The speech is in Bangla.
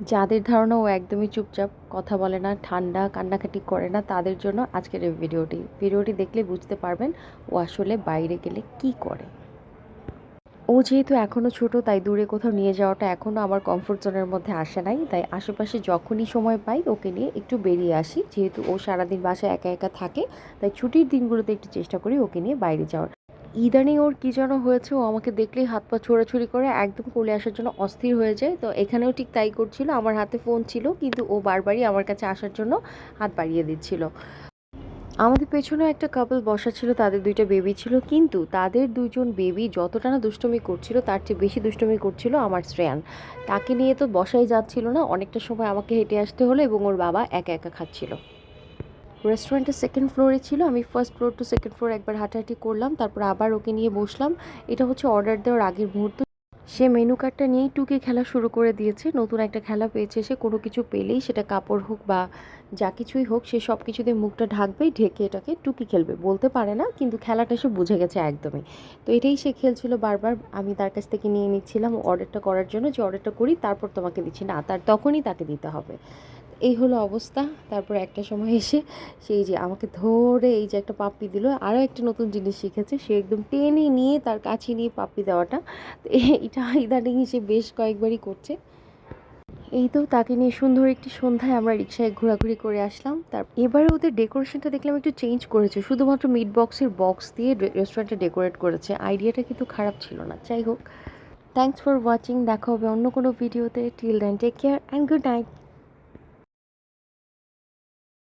যাদের ধারণা ও একদমই চুপচাপ, কথা বলে না, ঠান্ডা, কান্নাকাটি করে না, তাদের জন্য আজকের এই ভিডিওটি দেখলে বুঝতে পারবেন ও আসলে বাইরে গেলে কি করে। ও যেহেতু এখনও ছোট, তাই দূরে কোথাও নিয়ে যাওয়াটা এখনও আমার কমফোর্ট জোনের মধ্যে আসে নাই। তাই আশেপাশে যখনই সময় পাই ওকে নিয়ে একটু বেরিয়ে আসি। যেহেতু ও সারাদিন বাসায় একা একা থাকে, তাই ছুটির দিনগুলোতে একটু চেষ্টা করি ওকে নিয়ে বাইরে যাওয়ার। ইদানিং ওর কী যেন হয়েছে, ও আমাকে দেখলেই হাত পা ছোড়াছুড়ি করে একদম কোলে আসার জন্য অস্থির হয়ে যায়। তো এখানেও ঠিক তাই করছিল। আমার হাতে ফোন ছিল, কিন্তু ও বারবারই আমার কাছে আসার জন্য হাত বাড়িয়ে দিচ্ছিল। আমাদের পেছনেও একটা কাপল বসা ছিল, তাদের 2টা বেবি ছিল, কিন্তু তাদের 2জন বেবি যতটা না দুষ্টুমি করছিল তার চেয়ে বেশি দুষ্টুমি করছিল আমার শ্রেয়ান। তাকে নিয়ে তো বসাই যাচ্ছিল না, অনেকটা সময় আমাকে হেঁটে আসতে হলো এবং ওর বাবা একা একা খাচ্ছিল। রেস্টুরেন্টের সেকেন্ড ফ্লোরে ছিল, আমি first floor to second floor একবার হাঁটাহাঁটি করলাম, তারপর আবার ওকে নিয়ে বসলাম। এটা হচ্ছে অর্ডার দেওয়ার আগের মুহূর্ত। সে মেনু কার্ডটা নিয়েই টুকি খেলা শুরু করে দিয়েছে। নতুন একটা খেলা পেয়েছে সে। কোনো কিছু পেলেই, সেটা কাপড় হোক বা যা কিছুই হোক, সে সব কিছুতে মুখটা ঢাকবেই, ঢেকে এটাকে টুকি খেলবে। বলতে পারে না, কিন্তু খেলাটা সে বুঝে গেছে একদমই। তো এটাই সে খেলছিল বারবার। আমি তার কাছ থেকে নিয়ে নিচ্ছিলাম অর্ডারটা করার জন্য, যে অর্ডারটা করি তারপর তোমাকে দিচ্ছি, না তার তখনই তাকে দিতে হবে। এই হলো অবস্থা। তারপর একটা সময় এসে সেই যে আমাকে ধরে এই যে একটা পাপ্পি দিল। আরও একটা নতুন জিনিস শিখেছে, সে একদম টেনে নিয়ে তার কাছে নিয়ে পাপ্পি দেওয়াটা। তো এটা ইদানিং সে বেশ কয়েকবারই করছে। এই তো তাকে নিয়ে সুন্দর একটি সন্ধ্যায় আমরা রিক্সায় ঘোরাঘুরি করে আসলাম। এবারে ওদের ডেকোরেশনটা দেখলাম একটু চেঞ্জ করেছে, শুধুমাত্র মিট বক্সের বক্স দিয়ে রেস্টুরেন্টটা ডেকোরেট করেছে। আইডিয়াটা কিন্তু খারাপ ছিল না। যাই হোক, থ্যাঙ্কস ফর ওয়াচিং। দেখা হবে অন্য কোনো ভিডিওতে। Till then take care and good night.